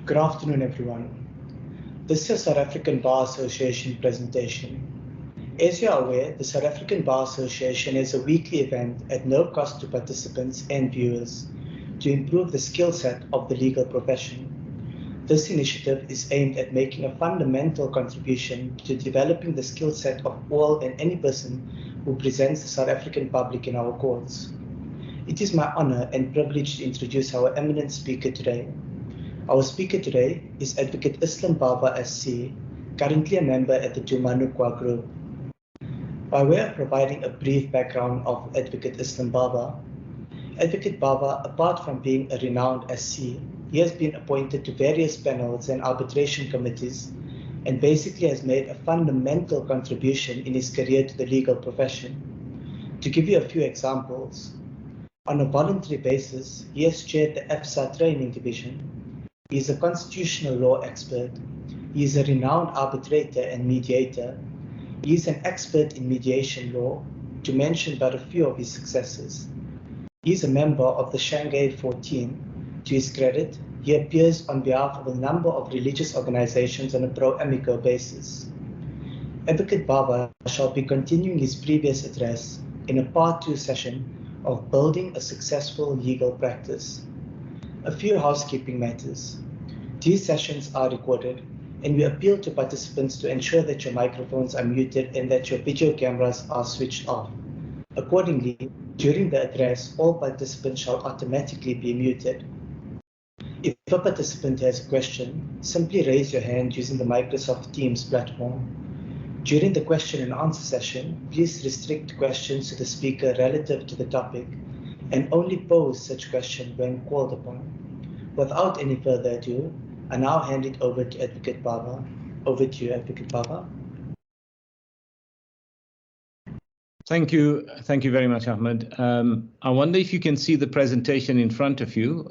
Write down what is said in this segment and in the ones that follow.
Good afternoon, everyone. This is South African Bar Association presentation. As you are aware, the South African Bar Association is a weekly event at no cost to participants and viewers to improve the skill set of the legal profession. This initiative is aimed at making a fundamental contribution to developing the skill set of all and any person who presents the South African public in our courts. It is my honor and privilege to introduce our eminent speaker today. Our speaker today is Advocate Aslam Bava SC, currently a member at the Tumanukwa Group. By way of providing a brief background of Advocate Aslam Bava, Advocate Bava, apart from being a renowned SC, he has been appointed to various panels and arbitration committees and basically has made a fundamental contribution in his career to the legal profession. To give you a few examples, on a voluntary basis, he has chaired the EFSA training division. He is a constitutional law expert. He is a renowned arbitrator and mediator. He is an expert in mediation law, to mention but a few of his successes. He is a member of the Shanghai 14. To his credit, he appears on behalf of a number of religious organizations on a pro-amico basis. Advocate Bava shall be continuing his previous address in a Part 2 session of Building a Successful Legal Practice. A few housekeeping matters. These sessions are recorded, and we appeal to participants to ensure that your microphones are muted and that your video cameras are switched off. Accordingly, during the address, all participants shall automatically be muted. If a participant has a question, simply raise your hand using the Microsoft Teams platform. During the question and answer session, please restrict questions to the speaker relative to the topic and only pose such question when called upon. Without any further ado, I now hand it over to Advocate Bava. Over to you, Advocate Bava. Thank you very much, Ahmed. I wonder if you can see the presentation in front of you.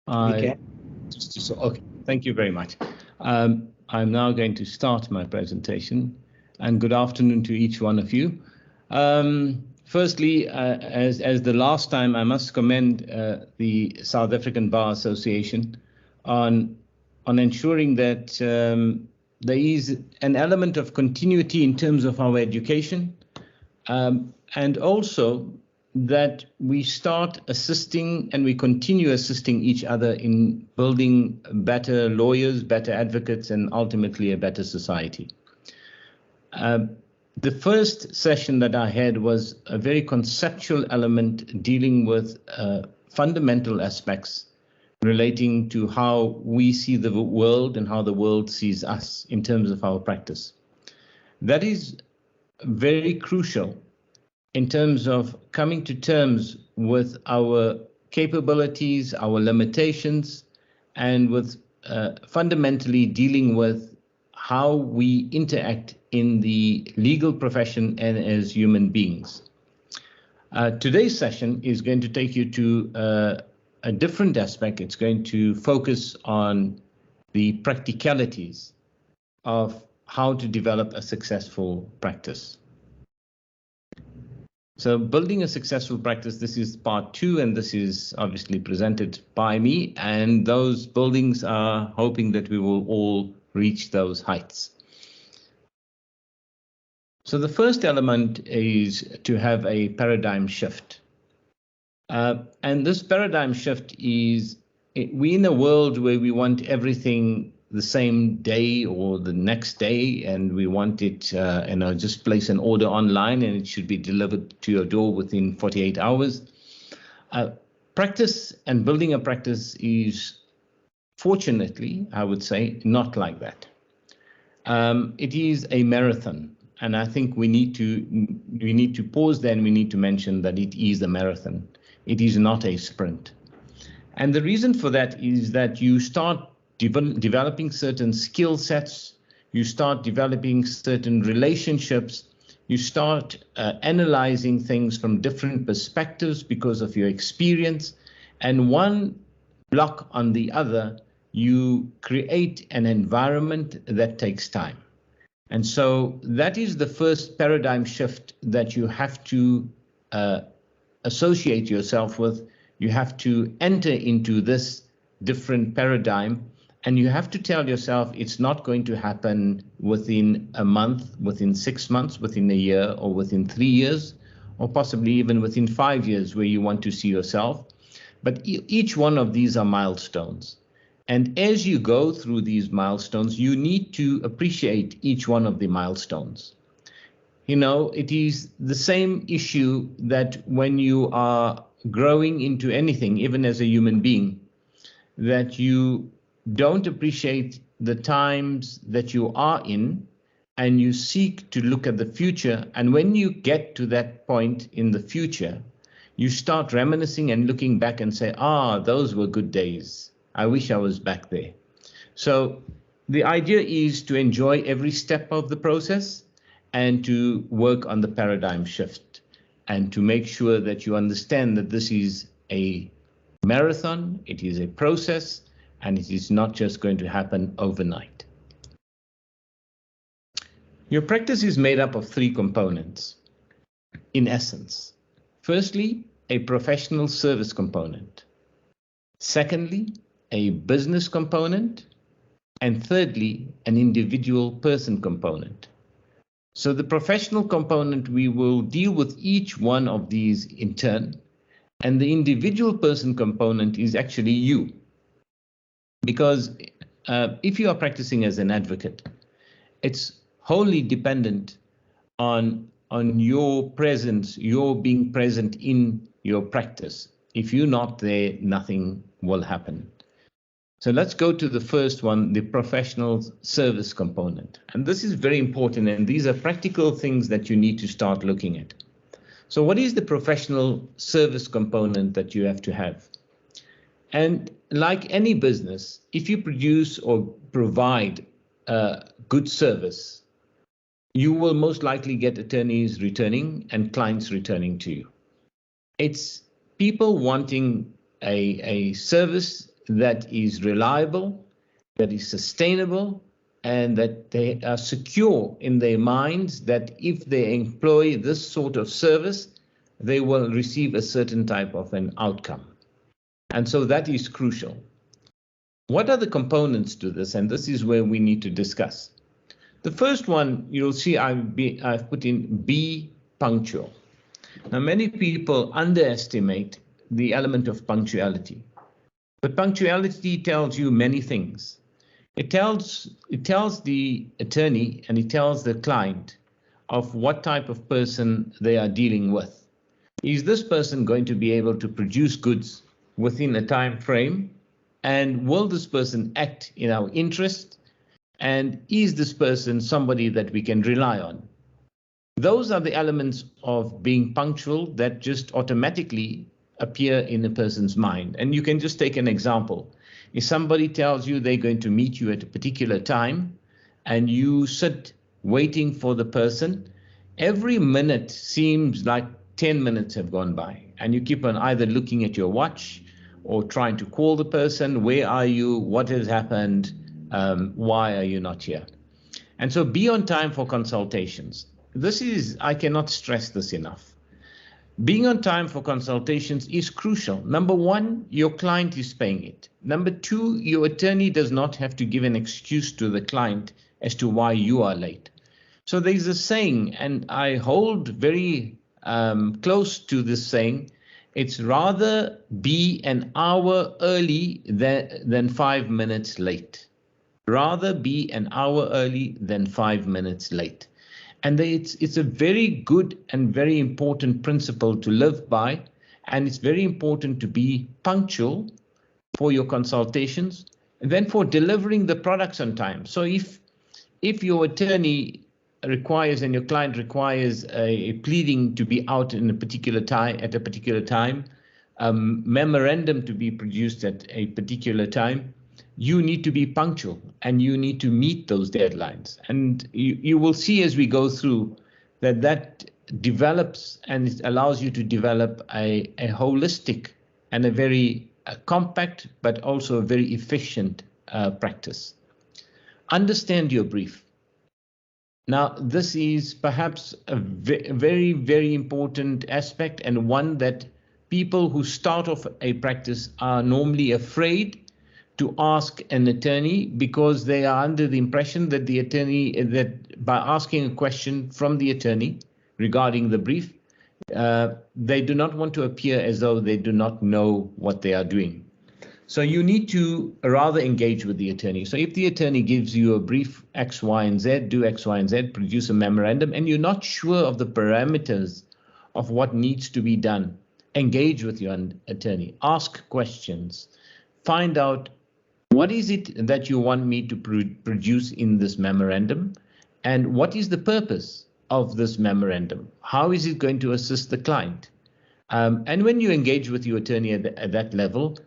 Okay, thank you very much. I'm now going to start my presentation, and good afternoon to each one of you. Firstly, as the last time, I must commend the South African Bar Association on ensuring that there is an element of continuity in terms of our education, and also that we start assisting and we continue assisting each other in building better lawyers, better advocates, and ultimately a better society. The first session that I had was a very conceptual element dealing with fundamental aspects relating to how we see the world and how the world sees us in terms of our practice. That is very crucial in terms of coming to terms with our capabilities, our limitations, and with fundamentally dealing with how we interact in the legal profession and as human beings. Today's session is going to take you to a different aspect. It's going to focus on the practicalities of how to develop a successful practice. So building a successful practice, this is part 2, and this is obviously presented by me, and those buildings are hoping that we will all reach those heights. So the first element is to have a paradigm shift. And this paradigm shift is, we're in a world where we want everything the same day or the next day, and we want it, just place an order online and it should be delivered to your door within 48 hours. Practice and building a practice is, fortunately, I would say, not like that. It is a marathon, and I think we need to pause there and we need to mention that it is a marathon. It is not a sprint. And the reason for that is that you start developing certain skill sets, you start developing certain relationships, you start analyzing things from different perspectives because of your experience, and one block on the other, you create an environment that takes time. And so that is the first paradigm shift that you have to associate yourself with. You have to enter into this different paradigm, and you have to tell yourself it's not going to happen within a month, within 6 months, within a year, or within 3 years, or possibly even within 5 years where you want to see yourself. But each one of these are milestones. And as you go through these milestones, you need to appreciate each one of the milestones. You know, it is the same issue that when you are growing into anything, even as a human being, that you don't appreciate the times that you are in, and you seek to look at the future. And when you get to that point in the future, you start reminiscing and looking back and say, those were good days. I wish I was back there. So the idea is to enjoy every step of the process and to work on the paradigm shift and to make sure that you understand that this is a marathon, it is a process, and it is not just going to happen overnight. Your practice is made up of 3 components, in essence. Firstly, a professional service component. Secondly, a business component. And thirdly, an individual person component. So the professional component, we will deal with each one of these in turn. And the individual person component is actually you. Because if you are practicing as an advocate, it's wholly dependent on your presence, your being present in your practice. If you're not there, nothing will happen. So let's go to the first one, the professional service component. And this is very important, and these are practical things that you need to start looking at. So what is the professional service component that you have to have? And like any business, if you produce or provide good service, you will most likely get attorneys returning and clients returning to you. It's people wanting a service that is reliable, that is sustainable, and that they are secure in their minds that if they employ this sort of service, they will receive a certain type of an outcome. And so that is crucial. What are the components to this? And this is where we need to discuss. The first one, you'll see I've put in be punctual. Now, many people underestimate the element of punctuality. But punctuality tells you many things. It tells the attorney and it tells the client of what type of person they are dealing with. Is this person going to be able to produce goods within a time frame? And will this person act in our interest? And is this person somebody that we can rely on? Those are the elements of being punctual that just automatically appear in a person's mind. And you can just take an example. If somebody tells you they're going to meet you at a particular time and you sit waiting for the person, every minute seems like 10 minutes have gone by, and you keep on either looking at your watch or trying to call the person. Where are you? What has happened? Why are you not here? And so be on time for consultations. I cannot stress this enough. Being on time for consultations is crucial. Number one, your client is paying it. Number two, your attorney does not have to give an excuse to the client as to why you are late. So there's a saying, and I hold very close to this saying. It's rather be an hour early than 5 minutes late. Rather be an hour early than 5 minutes late. And it's a very good and very important principle to live by. And it's very important to be punctual for your consultations and then for delivering the products on time. So if your attorney requires and your client requires a pleading to be out in a particular time, at a particular time, memorandum to be produced at a particular time, you need to be punctual and you need to meet those deadlines. And you will see as we go through that develops, and it allows you to develop a holistic and a very compact, but also a very efficient practice. Understand your brief. Now, this is perhaps a very, very important aspect, and one that people who start off a practice are normally afraid to ask an attorney because they are under the impression that the attorney, that by asking a question from the attorney regarding the brief, they do not want to appear as though they do not know what they are doing. So you need to rather engage with the attorney. So if the attorney gives you a brief X, Y, and Z, do X, Y, and Z, produce a memorandum, and you're not sure of the parameters of what needs to be done, engage with your attorney, ask questions, find out what is it that you want me to produce in this memorandum, and what is the purpose of this memorandum? How is it going to assist the client? And when you engage with your attorney at that level,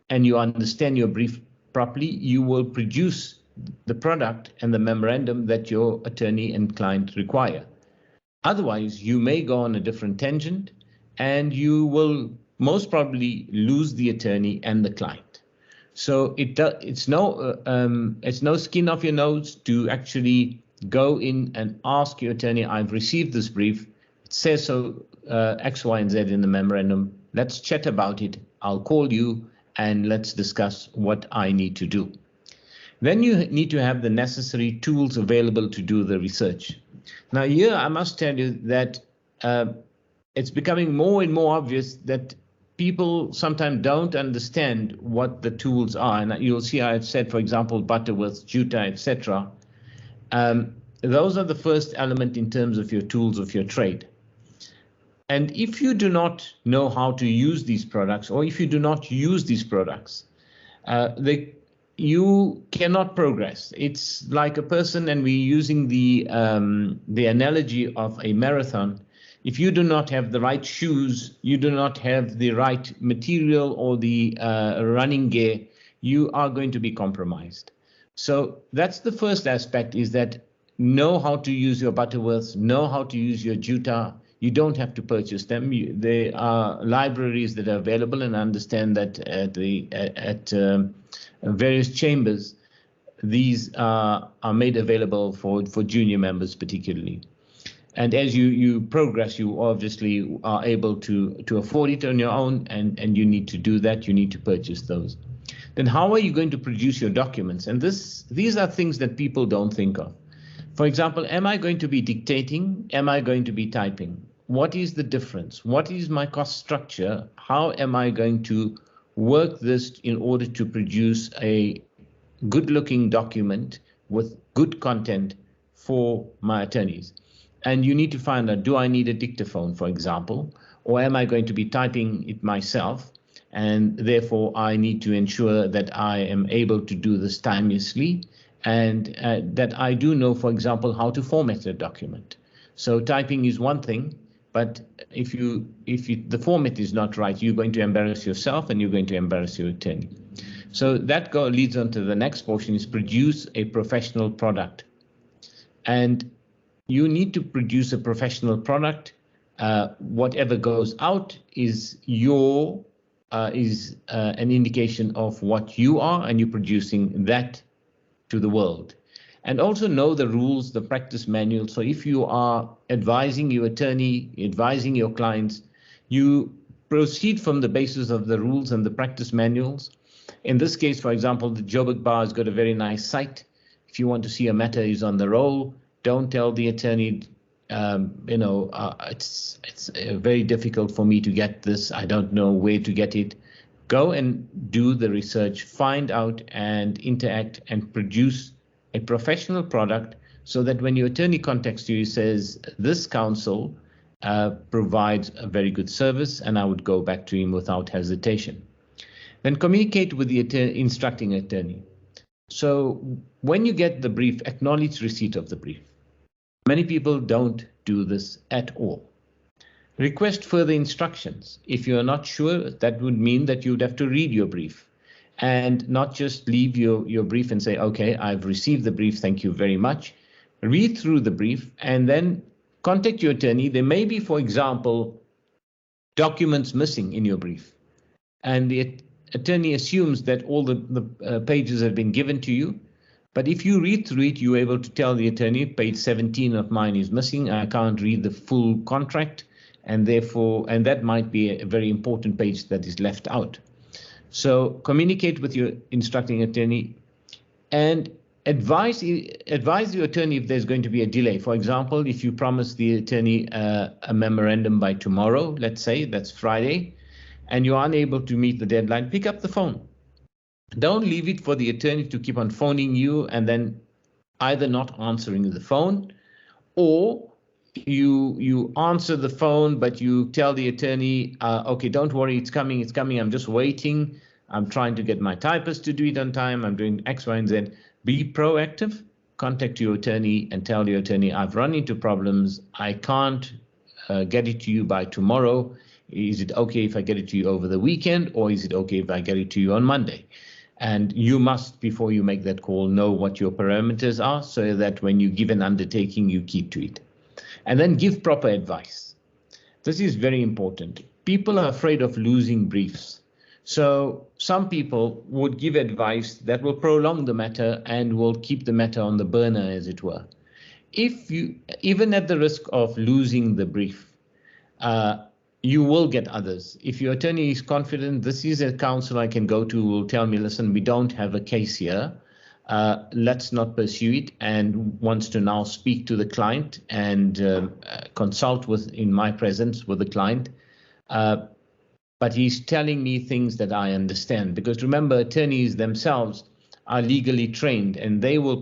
and you understand your brief properly, you will produce the product and the memorandum that your attorney and client require. Otherwise, you may go on a different tangent, and you will most probably lose the attorney and the client. So it's no skin off your nose to actually go in and ask your attorney, I've received this brief, it says so, X, Y, and Z in the memorandum, let's chat about it, I'll call you, and let's discuss what I need to do. Then you need to have the necessary tools available to do the research. Now here I must tell you that it's becoming more and more obvious that people sometimes don't understand what the tools are. And you'll see I've said, for example, Butterworth, Juta, etc. Those are the first element in terms of your tools of your trade. And if you do not know how to use these products, or if you do not use these products, you cannot progress. It's like a person, and we're using the analogy of a marathon. If you do not have the right shoes, you do not have the right material or the running gear, you are going to be compromised. So that's the first aspect, is that know how to use your Butterworths, know how to use your Juta. You don't have to purchase them. There are libraries that are available, and I understand that at various chambers, these are made available for junior members particularly. And as you progress, you obviously are able to afford it on your own, and you need to do that. You need to purchase those. Then how are you going to produce your documents? And these are things that people don't think of. For example, am I going to be dictating? Am I going to be typing? What is the difference? What is my cost structure? How am I going to work this in order to produce a good-looking document with good content for my attorneys? And you need to find out, do I need a dictaphone, for example, or am I going to be typing it myself? And therefore, I need to ensure that I am able to do this timelessly, and that I do know, for example, how to format a document. So typing is one thing, but if the format is not right, you're going to embarrass yourself and you're going to embarrass your attorney. So that leads on to the next portion, is produce a professional product. And you need to produce a professional product. Whatever goes out is an indication of what you are, and you're producing that to the world. And also know the rules, the practice manual. So if you are advising your attorney, advising your clients, you proceed from the basis of the rules and the practice manuals. In this case, for example, the Joburg Bar has got a very nice site. If you want to see a matter is on the roll, don't tell the attorney, it's very difficult for me to get this. I don't know where to get it. Go and do the research, find out and interact and produce a professional product, so that when your attorney contacts you, he says, this counsel provides a very good service, and I would go back to him without hesitation. Then communicate with the instructing attorney. So when you get the brief, acknowledge receipt of the brief. Many people don't do this at all. Request further instructions. If you are not sure, that would mean that you'd have to read your brief, and not just leave your brief and say, okay, I've received the brief, thank you very much. Read through the brief and then contact your attorney. There may be, for example, documents missing in your brief, and the attorney assumes that all the pages have been given to you. But if you read through it, you're able to tell the attorney, page 17 of mine is missing. I can't read the full contract, and therefore, and that might be a very important page that is left out. So communicate with your instructing attorney and advise the attorney if there's going to be a delay. For example, if you promise the attorney a memorandum by tomorrow, let's say that's Friday, and you're unable to meet the deadline, pick up the phone. Don't leave it for the attorney to keep on phoning you and then either not answering the phone, or you answer the phone, but you tell the attorney, okay, don't worry, it's coming, I'm just waiting. I'm trying to get my typist to do it on time. I'm doing X, Y, and Z. Be proactive. Contact your attorney and tell your attorney, I've run into problems. I can't get it to you by tomorrow. Is it okay if I get it to you over the weekend, or is it okay if I get it to you on Monday? And you must, before you make that call, know what your parameters are so that when you give an undertaking, you keep to it. And then give proper advice. This is very important. People are afraid of losing briefs. So some people would give advice that will prolong the matter and will keep the matter on the burner, as it were. If you, even at the risk of losing the brief, you will get others. If your attorney is confident, this is a counsel I can go to who will tell me, listen, we don't have a case here. Let's not pursue it, and wants to now speak to the client and consult in my presence with the client. But he's telling me things that I understand, because remember, attorneys themselves are legally trained, and they will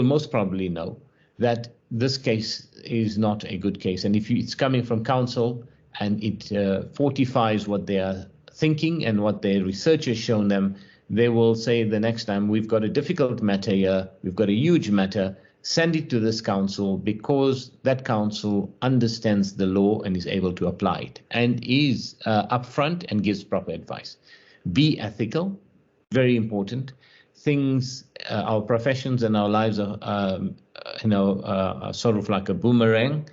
most probably know that this case is not a good case. And if it's coming from counsel and it fortifies what they are thinking and what their research has shown them, they will say the next time, we've got a difficult matter here, we've got a huge matter, send it to this counsel, because that counsel understands the law and is able to apply it and is upfront and gives proper advice. Be ethical, very important. Things, our professions and our lives are, sort of like a boomerang,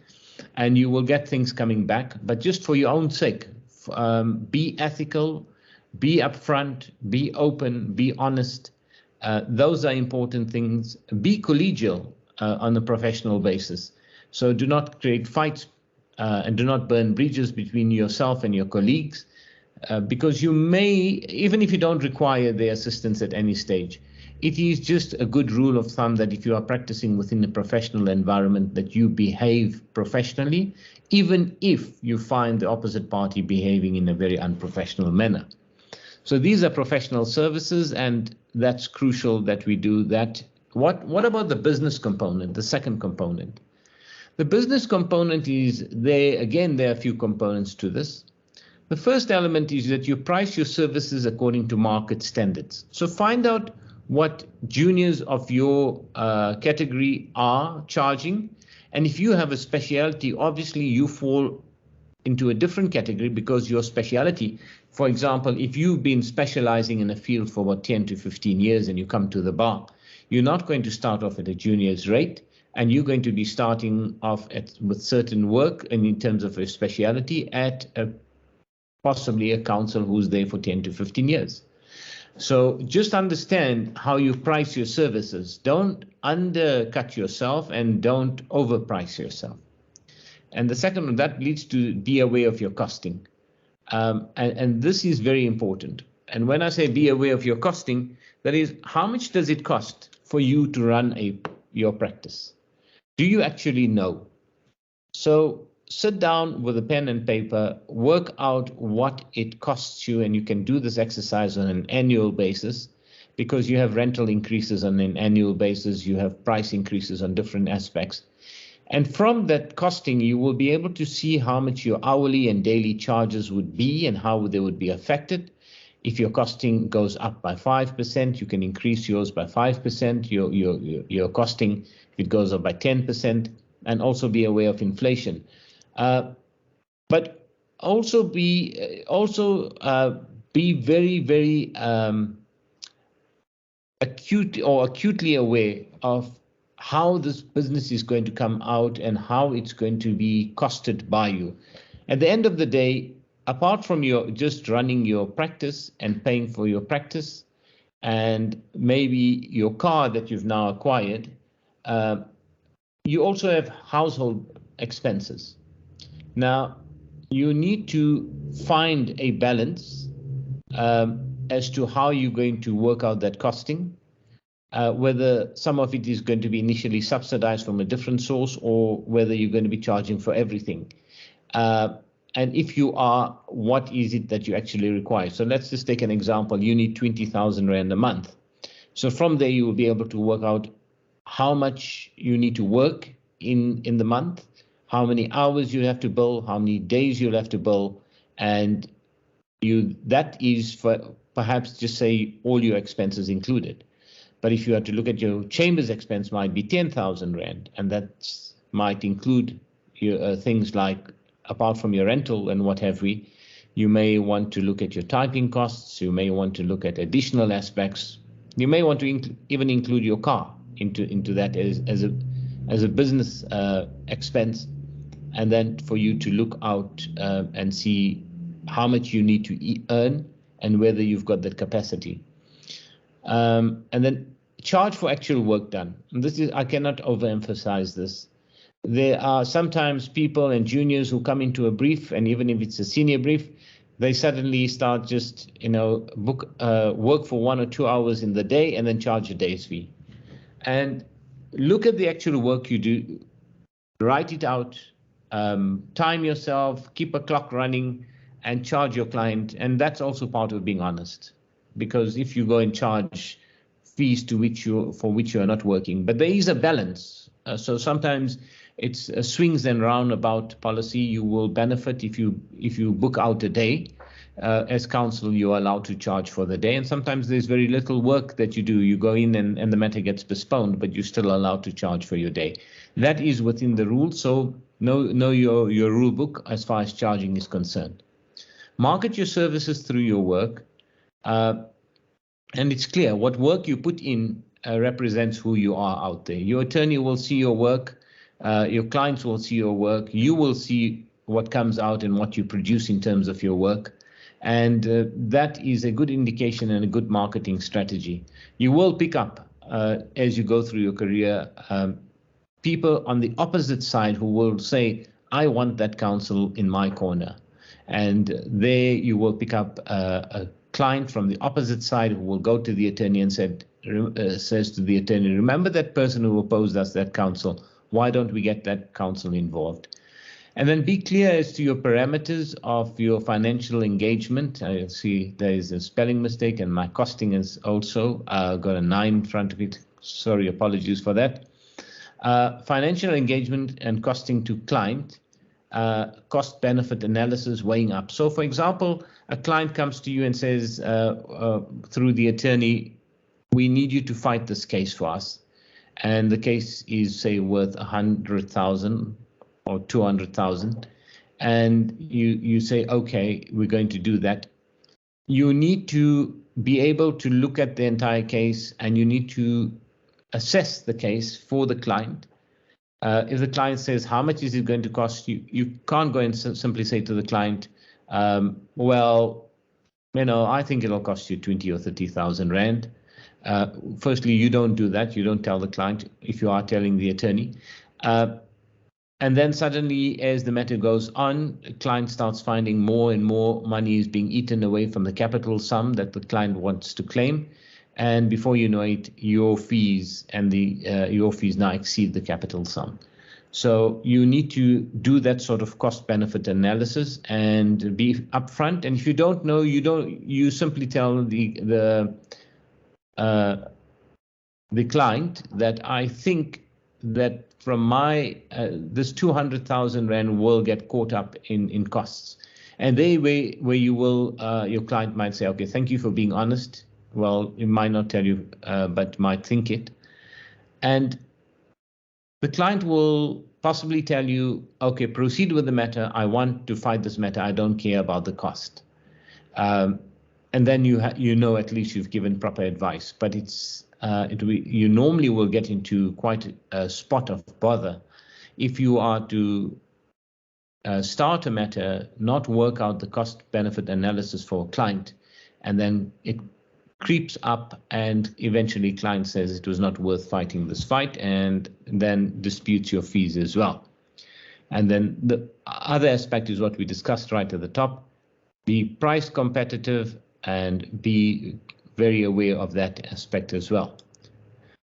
and you will get things coming back. But just for your own sake, be ethical, be upfront, be open, be honest. Those are important things. Be collegial on a professional basis. So do not create fights and do not burn bridges between yourself and your colleagues, because you may, even if you don't require their assistance at any stage, it is just a good rule of thumb that if you are practicing within a professional environment, that you behave professionally, even if you find the opposite party behaving in a very unprofessional manner. So these are professional services, and that's crucial that we do that. What about the business component, the second component? The business component is there. Again, there are a few components to this. The first element is that you price your services according to market standards. So find out what juniors of your category are charging. And if you have a specialty, obviously you fall into a different category because your specialty, for example, if you've been specializing in a field for about 10 to 15 years and you come to the bar, you're not going to start off at a junior's rate, and you're going to be starting off with certain work and in terms of a specialty at possibly a counsel who's there for 10 to 15 years. So just understand how you price your services. Don't undercut yourself and don't overprice yourself. And the second one, that leads to be aware of your costing. And this is very important. And when I say be aware of your costing, that is, how much does it cost for you to run your practice? Do you actually know? So sit down with a pen and paper, work out what it costs you, and you can do this exercise on an annual basis, because you have rental increases on an annual basis, you have price increases on different aspects. And from that costing, you will be able to see how much your hourly and daily charges would be and how they would be affected. If your costing goes up by 5%, you can increase yours by 5%. Your costing, if it goes up by 10%, and also be aware of inflation. But also be very, very acutely aware of how this business is going to come out and how it's going to be costed by you. At the end of the day, apart from your just running your practice and paying for your practice and maybe your car that you've now acquired, you also have household expenses. Now, you need to find a balance as to how you're going to work out that costing, whether some of it is going to be initially subsidized from a different source or whether you're going to be charging for everything. And if you are, what is it that you actually require? So let's just take an example. You need 20,000 Rand a month. So from there, you will be able to work out how much you need to work in the month, how many hours you have to bill, how many days you'll have to bill, and that is for perhaps just say all your expenses included. But if you are to look at your chamber's expense, might be 10,000 Rand, and that might include your, things like, apart from your rental and what have we, you may want to look at your typing costs, you may want to look at additional aspects, you may want to even include your car into that as a business expense, and then for you to look out and see how much you need to earn and whether you've got that capacity. And then charge for actual work done. And this is, I cannot overemphasize this. There are sometimes people and juniors who come into a brief, and even if it's a senior brief, they suddenly start just, work for 1 or 2 hours in the day and then charge a day's fee. And look at the actual work you do, write it out, time yourself, keep a clock running, and charge your client. And that's also part of being honest, because if you go and charge fees for which you are not working, but there is a balance. So sometimes it's a swings and roundabout policy. You will benefit if you book out a day. As counsel, you are allowed to charge for the day, and sometimes there's very little work that you do. You go in and the matter gets postponed, but you're still allowed to charge for your day. That is within the rules, so know your rule book as far as charging is concerned. Market your services through your work, and it's clear what work you put in represents who you are out there. Your attorney will see your work, your clients will see your work, you will see what comes out and what you produce in terms of your work. And that is a good indication and a good marketing strategy. You will pick up, as you go through your career, people on the opposite side who will say, I want that counsel in my corner. And there you will pick up a client from the opposite side who will go to the attorney and says to the attorney, remember that person who opposed us that counsel? Why don't we get that counsel involved? And then be clear as to your parameters of your financial engagement. I see there is a spelling mistake, and my costing is also got a 9 in front of it. Sorry, apologies for that. Financial engagement and costing to client, cost benefit analysis weighing up. So for example, a client comes to you and says through the attorney, we need you to fight this case for us. And the case is, say, worth 100,000 or 200,000. And you say, okay, we're going to do that. You need to be able to look at the entire case, and you need to assess the case for the client. If the client says, how much is it going to cost you? You can't go and simply say to the client, well, I think it'll cost you 20 or 30,000 Rand. Firstly, you don't do that. You don't tell the client if you are telling the attorney. And then suddenly, as the matter goes on, the client starts finding more and more money is being eaten away from the capital sum that the client wants to claim. And before you know it, your fees now exceed the capital sum. So you need to do that sort of cost benefit analysis and be upfront. And if you don't know, you simply tell the client that I think that from my this 200,000 Rand will get caught up in costs. And where you will your client might say, okay, thank you for being honest. Well, it might not tell you, but might think it. And the client will possibly tell you, okay, proceed with the matter. I want to fight this matter. I don't care about the cost. And then you know at least you've given proper advice. But you normally will get into quite a spot of bother if you are to start a matter, not work out the cost-benefit analysis for a client, and then it creeps up, and eventually client says it was not worth fighting this fight, and then disputes your fees as well. And then the other aspect is what we discussed right at the top. Be price competitive, and be very aware of that aspect as well.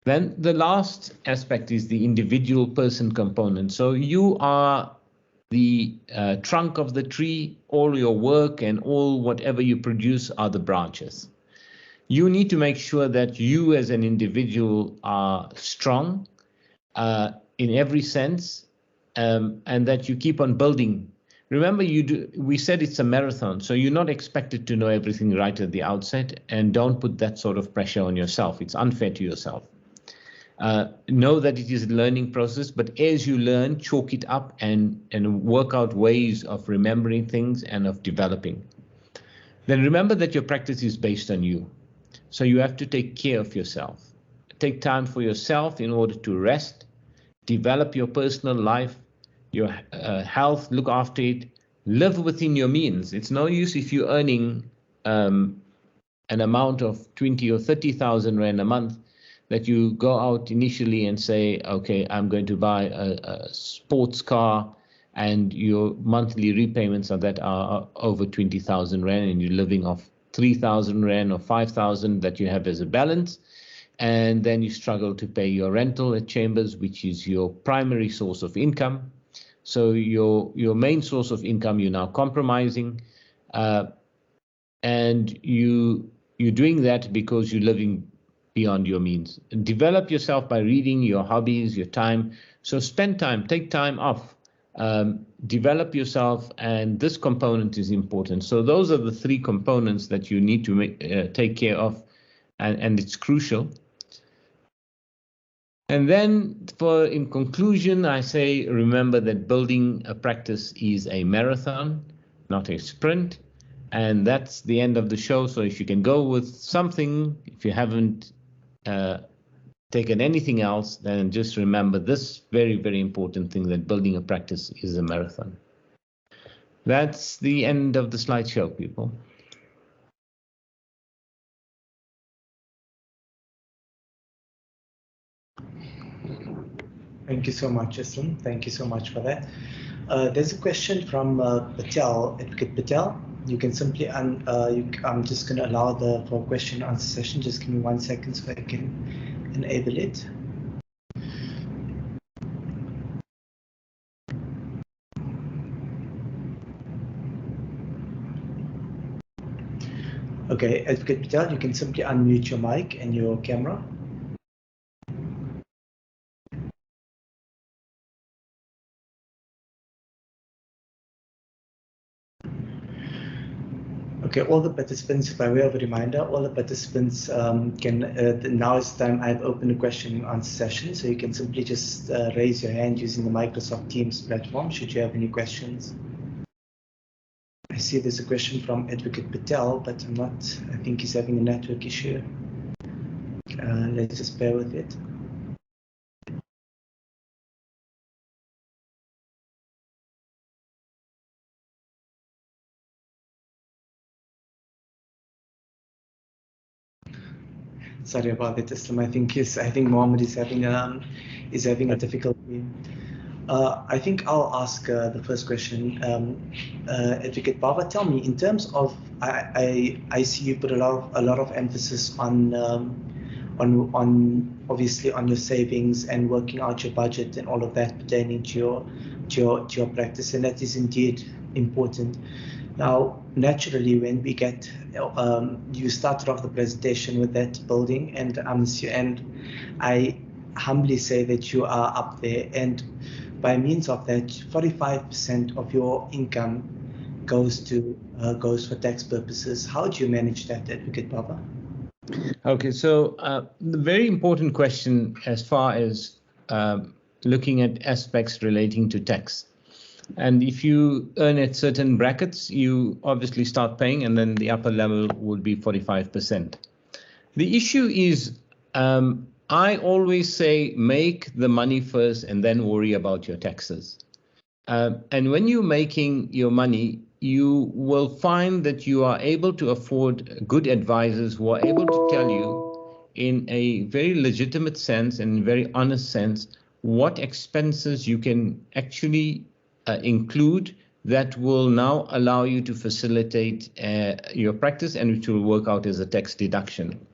Then the last aspect is the individual person component. So you are the trunk of the tree. All your work and all whatever you produce are the branches. You need to make sure that you as an individual are strong in every sense, and that you keep on building. Remember, we said it's a marathon, so you're not expected to know everything right at the outset, and don't put that sort of pressure on yourself. It's unfair to yourself. Know that it is a learning process, but as you learn, chalk it up and work out ways of remembering things and of developing. Then remember that your practice is based on you. So you have to take care of yourself. Take time for yourself in order to rest, develop your personal life, your health, look after it, live within your means. It's no use if you're earning an amount of 20 or 30,000 Rand a month that you go out initially and say, okay, I'm going to buy a sports car, and your monthly repayments of that are over 20,000 Rand, and you're living off 3,000 Rand or 5,000 that you have as a balance. And then you struggle to pay your rental at Chambers, which is your primary source of income. So your main source of income, you're now compromising, and you're doing that because you're living beyond your means. Develop yourself by reading, your hobbies, your time. So spend time, take time off, develop yourself, and this component is important. So those are the three components that you need to take care of, and it's crucial. And then in conclusion, I say, remember that building a practice is a marathon, not a sprint. And that's the end of the show. So if you can go with something, if you haven't taken anything else, then just remember this very, very important thing, that building a practice is a marathon. That's the end of the slideshow, people. Thank you so much, Aslam. Thank you so much for that. There's a question from Patel, Advocate Patel. You can simply, I'm just going to allow for a question and answer session. Just give me 1 second so I can enable it. Okay, Advocate Patel, you can simply unmute your mic and your camera. Okay, all the participants, by way of a reminder, all the participants now is the time I've opened a question and answer session, so you can simply just raise your hand using the Microsoft Teams platform should you have any questions. I see there's a question from Advocate Patel, but I think he's having a network issue. Let's just bear with it. Sorry about it, Aslam. I think Mohammed is having a difficulty. I think I'll ask the first question. Advocate Bava, tell me, in terms of, I see you put a lot of emphasis on obviously on your savings and working out your budget and all of that pertaining to your practice, and that is indeed important. Now, naturally, when we get, you started off the presentation with that building, and I humbly say that you are up there, and by means of that, 45% of your income goes for tax purposes. How do you manage that, Advocate Bava? Okay, so the very important question as far as looking at aspects relating to tax. And if you earn at certain brackets, you obviously start paying, and then the upper level would be 45%. The issue is, I always say, make the money first and then worry about your taxes. And when you're making your money, you will find that you are able to afford good advisors who are able to tell you in a very legitimate sense and very honest sense what expenses you can actually include that will now allow you to facilitate your practice, and which will work out as a tax deduction.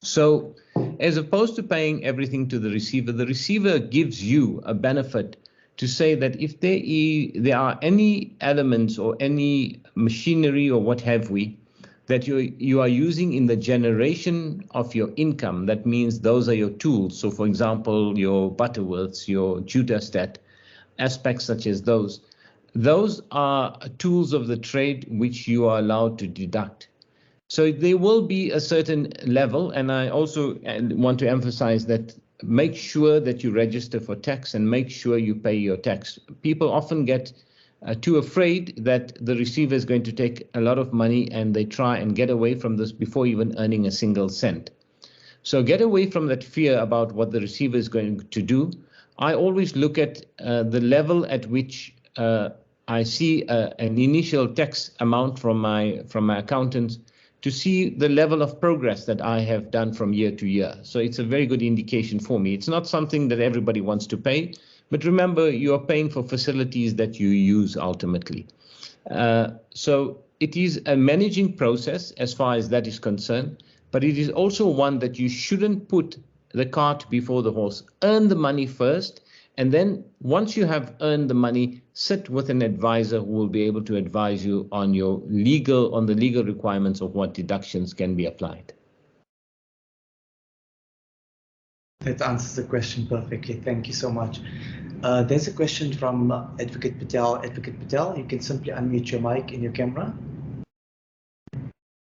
So as opposed to paying everything to the receiver gives you a benefit to say that if there are any elements or any machinery or what have we that you are using in the generation of your income, that means those are your tools. So for example, your Butterworths, your Jutastat, aspects such as those are tools of the trade which you are allowed to deduct. So there will be a certain level, and I also want to emphasize that make sure that you register for tax and make sure you pay your tax. People often get too afraid that the receiver is going to take a lot of money, and they try and get away from this before even earning a single cent. So get away from that fear about what the receiver is going to do. I always look at the level at which I see an initial tax amount from my accountants to see the level of progress that I have done from year to year. So it's a very good indication for me. It's not something that everybody wants to pay, but remember, you are paying for facilities that you use ultimately. So it is a managing process as far as that is concerned, but it is also one that you shouldn't put the cart before the horse. Earn the money first, and then once you have earned the money, sit with an advisor who will be able to advise you on the legal requirements of what deductions can be applied. That answers the question perfectly. Thank you so much. There's a question from Advocate Patel. Advocate Patel, you can simply unmute your mic and your camera.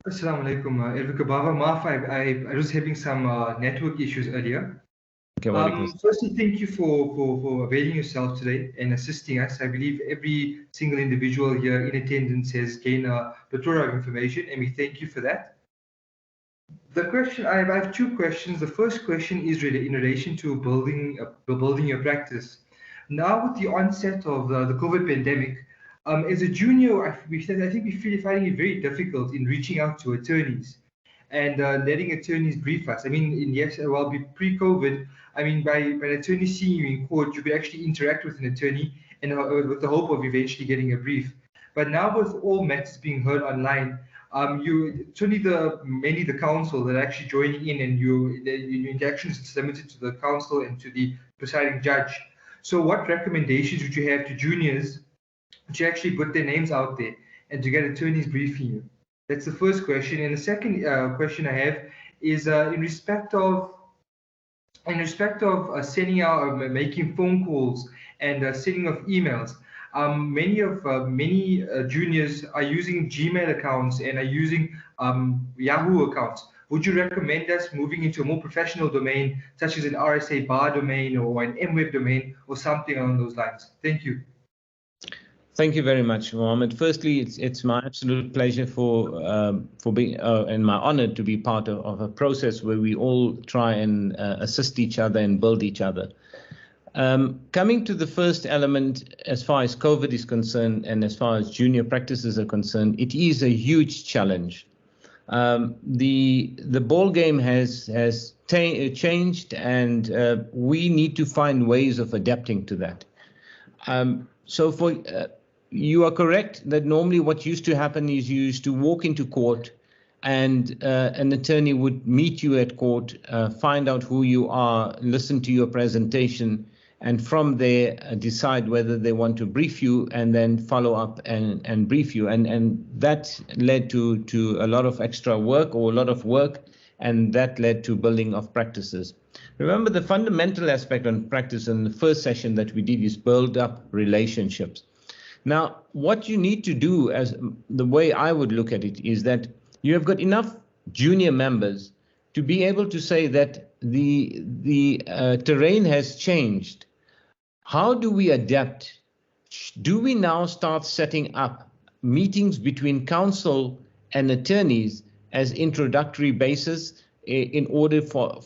Assalamu alaikum, Advocate Bava. Maaf, I was having some network issues earlier. Okay, firstly, thank you for availing yourself today and assisting us. I believe every single individual here in attendance has gained a plethora of information, and we thank you for that. The question I have two questions. The first question is really in relation to building your practice. Now, with the onset of the COVID pandemic, as a junior, I think we're finding it very difficult in reaching out to attorneys and letting attorneys brief us. I mean, pre-COVID, I mean, by an attorney seeing you in court, you could actually interact with an attorney and with the hope of eventually getting a brief. But now, with all matters being heard online, it's only mainly the counsel that are actually joining in, and your interactions is limited to the counsel and to the presiding judge. So, what recommendations would you have to juniors to actually put their names out there and to get attorneys briefing you? That's the first question. And the second question I have is in respect of sending out, making phone calls and sending of emails. Many juniors are using Gmail accounts and are using Yahoo accounts. Would you recommend us moving into a more professional domain, such as an RSA bar domain or an MWeb domain or something along those lines? Thank you. Thank you very much, Mohammed. Firstly, it's my absolute pleasure for being and my honor to be part of a process where we all try and assist each other and build each other. Coming to the first element, as far as COVID is concerned and as far as junior practices are concerned, it is a huge challenge. The ball game has changed, and we need to find ways of adapting to that. You are correct that normally what used to happen is you used to walk into court and an attorney would meet you at court, find out who you are, listen to your presentation, and from there decide whether they want to brief you and then follow up and brief you. And that led to a lot of extra work or a lot of work, and that led to building of practices. Remember, the fundamental aspect on practice in the first session that we did is build up relationships. Now, what you need to do, as the way I would look at it, is that you have got enough junior members to be able to say that the terrain has changed. How do we adapt? Do we now start setting up meetings between counsel and attorneys as introductory basis in order for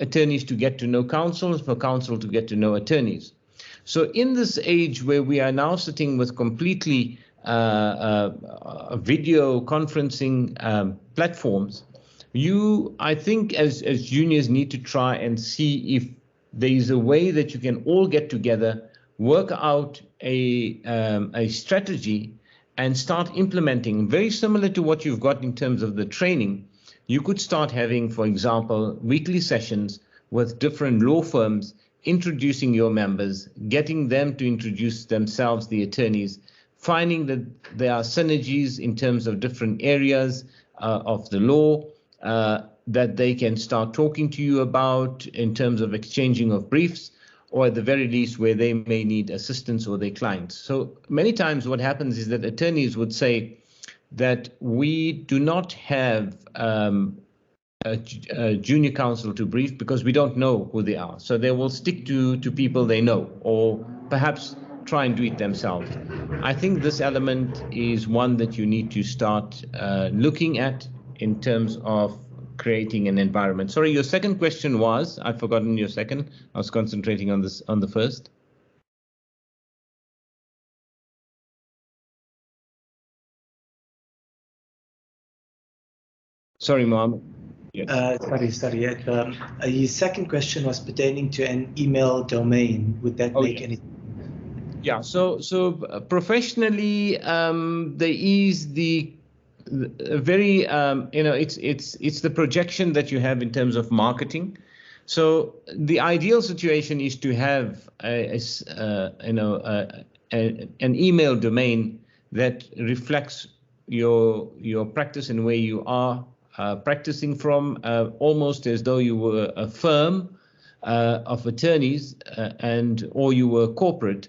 attorneys to get to know counsel, for counsel to get to know attorneys? So in this age where we are now sitting with completely video conferencing platforms, I think as juniors need to try and see if there is a way that you can all get together work out a strategy and start implementing, very similar to what you've got in terms of the training. You could start having, for example, weekly sessions with different law firms, introducing your members, getting them to introduce themselves, the attorneys, finding that there are synergies in terms of different areas of the law that they can start talking to you about in terms of exchanging of briefs, or at the very least where they may need assistance or their clients. So many times what happens is that attorneys would say that we do not have a junior counsel to brief because we don't know who they are. So they will stick to people they know, or perhaps try and do it themselves. I think this element is one that you need to start looking at in terms of creating an environment. Sorry, your second question was, I've forgotten your second. I was concentrating on this, on the first. Sorry, Mohammed. Yes. Sorry. Your second question was pertaining to an email domain. Would that make any? Yeah. So professionally, there is the very it's the projection that you have in terms of marketing. So the ideal situation is to have an email domain that reflects your practice and where you are practicing from, almost as though you were a firm of attorneys or you were corporate.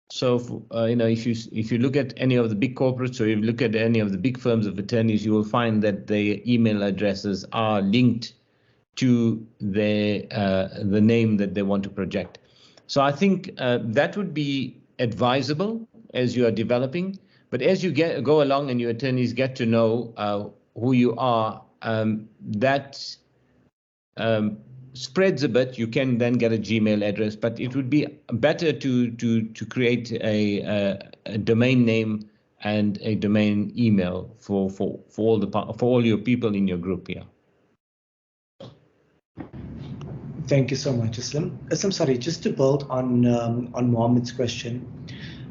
So if you look at any of the big corporates, or you look at any of the big firms of attorneys, you will find that their email addresses are linked to the name that they want to project. So I think that would be advisable as you are developing. But as you go along and your attorneys get to know who you are, that spreads a bit. You can then get a Gmail address, but it would be better to create a domain name and a domain email for all your people in your group. Yeah. Thank you so much, Aslam. Aslam, sorry, just to build on Mohammed's question.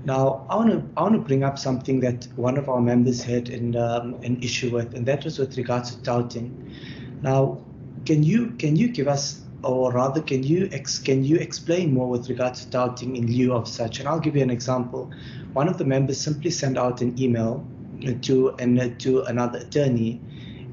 Now, I want to bring up something that one of our members had an issue with, and that was with regards to touting. Now, can you give us, or rather, can you explain more with regards to touting in lieu of such? And I'll give you an example. One of the members simply sent out an email to another attorney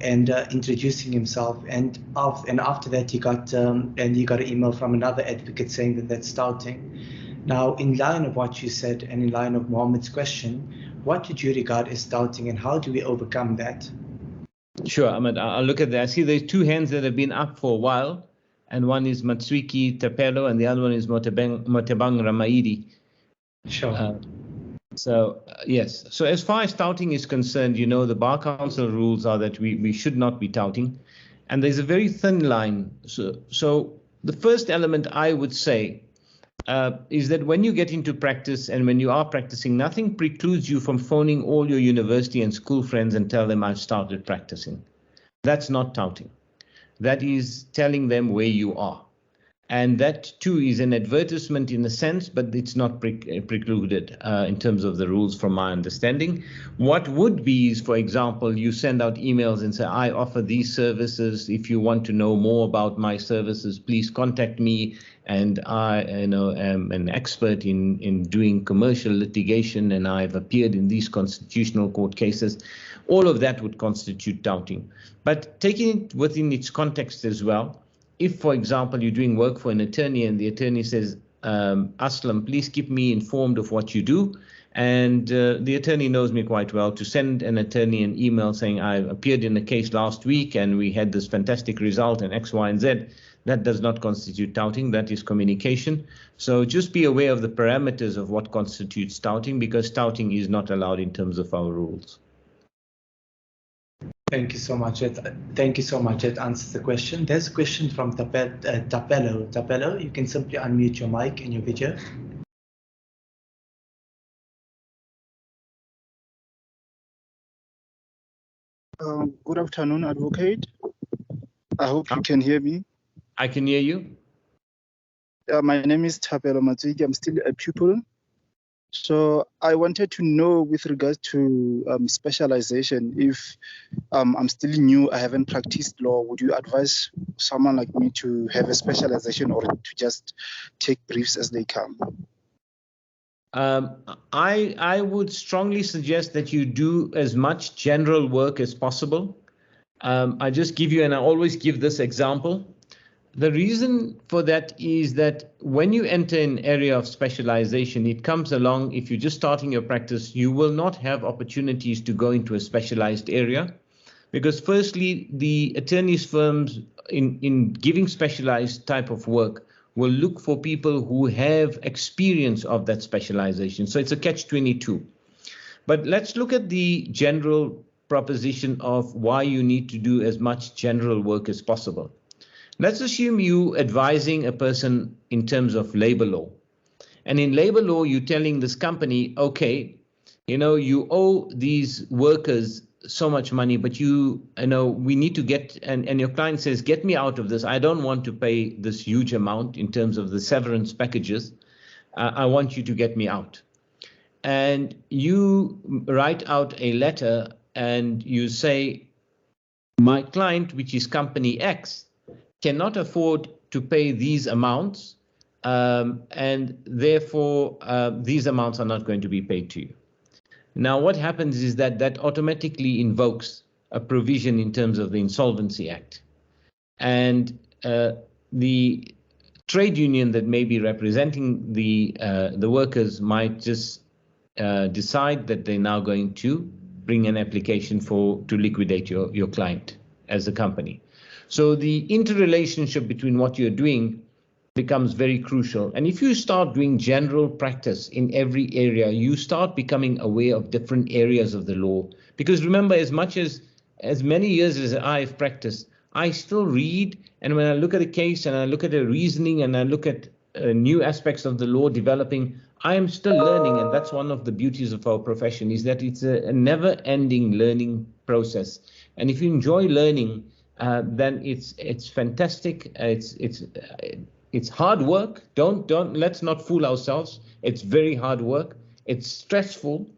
and introducing himself, and after that he got an email from another advocate saying that that's touting. Now, in line of what you said and in line of Mohammed's question, what did you regard as touting, and how do we overcome that? Sure, Ahmed. I'll look at that. I see there's two hands that have been up for a while, and one is Matsuiki Tapelo, and the other one is Motebang Ramaidi. Sure. Yes. So as far as touting is concerned, the Bar Council rules are that we should not be touting, and there's a very thin line. So the first element I would say is that when you get into practice and when you are practicing, nothing precludes you from phoning all your university and school friends and tell them I've started practicing. That's not touting. That is telling them where you are. And that too is an advertisement in a sense, but it's not precluded in terms of the rules from my understanding. What would be is, for example, you send out emails and say, I offer these services. If you want to know more about my services, please contact me. And I am an expert in doing commercial litigation, and I've appeared in these constitutional court cases. All of that would constitute touting. But taking it within its context as well, if, for example, you're doing work for an attorney and the attorney says, Aslam, please keep me informed of what you do. And the attorney knows me quite well, to send an attorney an email saying, I appeared in a case last week and we had this fantastic result and X, Y, and Z. That does not constitute touting. That is communication. So just be aware of the parameters of what constitutes touting, because touting is not allowed in terms of our rules. Thank you so much. That answers the question. There's a question from Tapelo. Tapelo, you can simply unmute your mic and your video. Good afternoon, Advocate. I hope you can hear me. I can hear you. My name is Thapelo Matsuki. I'm still a pupil. So I wanted to know with regards to specialization, if I'm still new, I haven't practiced law, would you advise someone like me to have a specialization or to just take briefs as they come? I would strongly suggest that you do as much general work as possible. I just give you, and I always give this example. The reason for that is that when you enter an area of specialization, it comes along, if you're just starting your practice, you will not have opportunities to go into a specialized area. Because firstly, the attorneys firms in giving specialized type of work will look for people who have experience of that specialization. So it's a catch-22. But let's look at the general proposition of why you need to do as much general work as possible. Let's assume you advising a person in terms of labor law. And in labor law, you're telling this company, okay, you owe these workers so much money, but we need to get, and your client says, get me out of this. I don't want to pay this huge amount in terms of the severance packages. I want you to get me out. And you write out a letter and you say, my client, which is company X, cannot afford to pay these amounts, and therefore these amounts are not going to be paid to you. Now, what happens is that automatically invokes a provision in terms of the Insolvency Act. And the trade union that may be representing the workers might just decide that they're now going to bring an application to liquidate your client as a company. So the interrelationship between what you're doing becomes very crucial. And if you start doing general practice in every area, you start becoming aware of different areas of the law. Because remember, as many years as I've practiced, I still read, and when I look at a case and I look at the reasoning and I look at new aspects of the law developing, I am still learning. And that's one of the beauties of our profession, is that it's a never-ending learning process. And if you enjoy learning, then it's fantastic. It's hard work. Let's not fool ourselves. It's very hard work. It's stressful,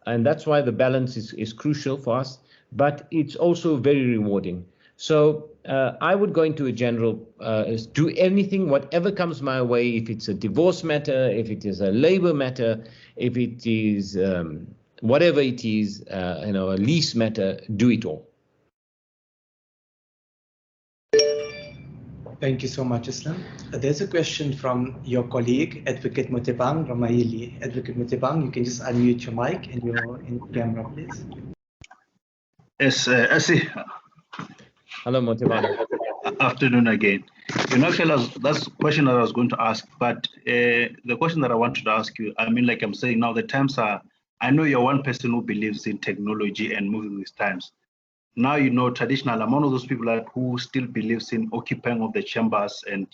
and that's why the balance is crucial for us. But it's also very rewarding. So I would go into a general, do anything, whatever comes my way. If it's a divorce matter, if it is a labor matter, if it is whatever it is, a lease matter, do it all. Thank you so much, Aslam. There's a question from your colleague, Advocate Mutebang Ramaili. Advocate Mutebang, you can just unmute your mic and your camera, please. Yes, I see. Hello, Mutebang. Afternoon again. Actually, that's the question that I was going to ask, but the question that I wanted to ask you, like I'm saying now, the times are, I know you're one person who believes in technology and moving with times. Now, traditional, I'm one of those people who still believes in occupying of the chambers, and,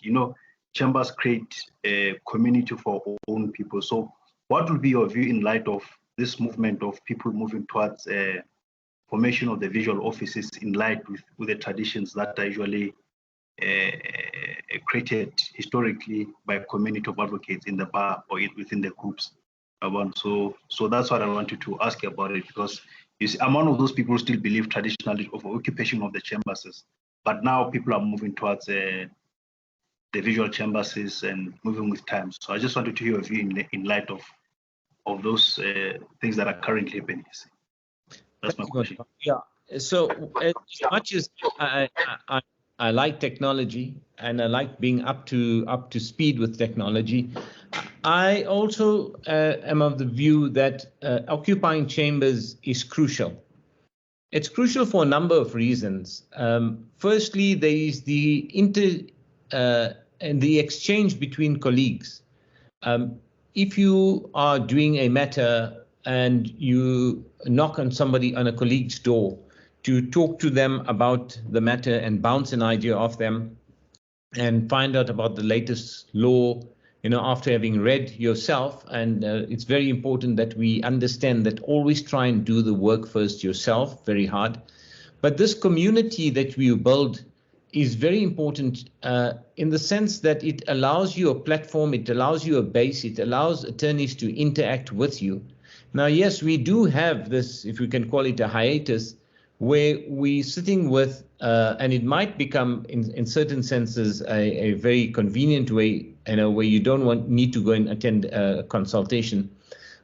chambers create a community for own people. So what will be your view in light of this movement of people moving towards formation of the visual offices in light with the traditions that are usually created historically by a community of advocates in the bar or within the groups? So that's what I wanted to ask you about it, because you see, I'm one of those people who still believe traditionally of occupation of the chambers, but now people are moving towards the visual chambers and moving with times. So I just wanted to hear your view in light of those things that are currently happening. That's my question. Yeah. So as much as I like technology and I like being up to speed with technology, I also am of the view that occupying chambers is crucial. It's crucial for a number of reasons. Firstly, there is the exchange between colleagues. If you are doing a matter and you knock on a colleague's door to talk to them about the matter and bounce an idea off them and find out about the latest law, after having read yourself. And it's very important that we understand that always try and do the work first yourself, very hard. But this community that we build is very important in the sense that it allows you a platform, it allows you a base, it allows attorneys to interact with you. Now, yes, we do have this, if we can call it a hiatus, where we're sitting with, and it might become, in certain senses, a very convenient way, where you don't need to go and attend a consultation.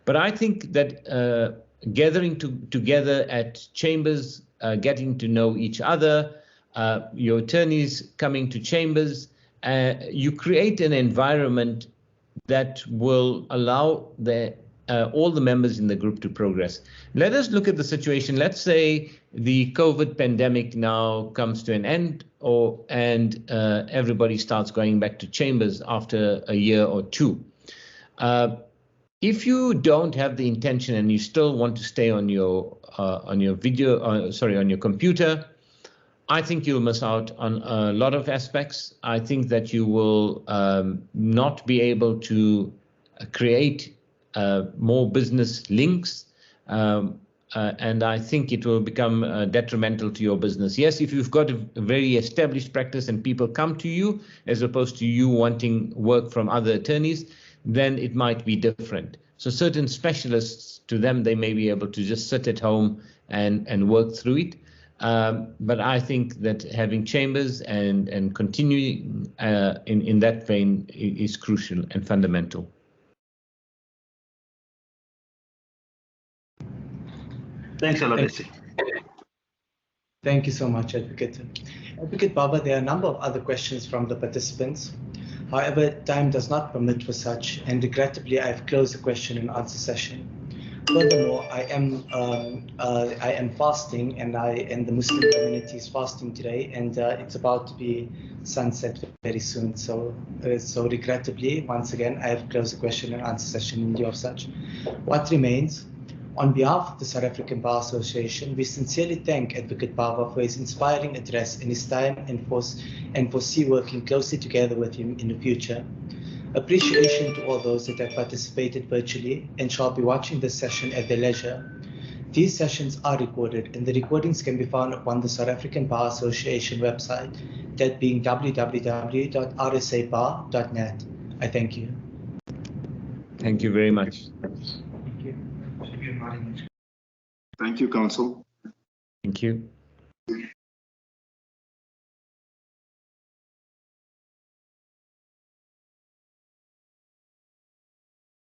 But I think that gathering together at chambers, getting to know each other, your attorneys coming to chambers, you create an environment that will allow all the members in the group to progress. Let us look at the situation. Let's say the COVID pandemic now comes to an end, and everybody starts going back to chambers after a year or two. If you don't have the intention and you still want to stay on your on your computer, I think you'll miss out on a lot of aspects. I think that you will not be able to create more business links, and I think it will become detrimental to your business. Yes, if you've got a very established practice and people come to you as opposed to you wanting work from other attorneys, then it might be different. So certain specialists, to them, they may be able to just sit at home and work through it. But I think that having chambers and continuing in that vein is crucial and fundamental. Thanks a lot, Desi. Thank you so much, Advocate. Advocate Bava, there are a number of other questions from the participants. However, time does not permit for such, and regrettably, I have closed the question and answer session. Furthermore, I am fasting, and the Muslim community is fasting today, and it's about to be sunset very soon. So regrettably, once again, I have closed the question and answer session in lieu of such. What remains? On behalf of the South African Bar Association, we sincerely thank Advocate Bava for his inspiring address and his time and foresee working closely together with him in the future. Appreciation to all those that have participated virtually and shall be watching this session at their leisure. These sessions are recorded, and the recordings can be found on the South African Bar Association website, that being www.rsabar.net. I thank you. Thank you very much. Thank you. Should be inviting. Thank you, Council. Thank you.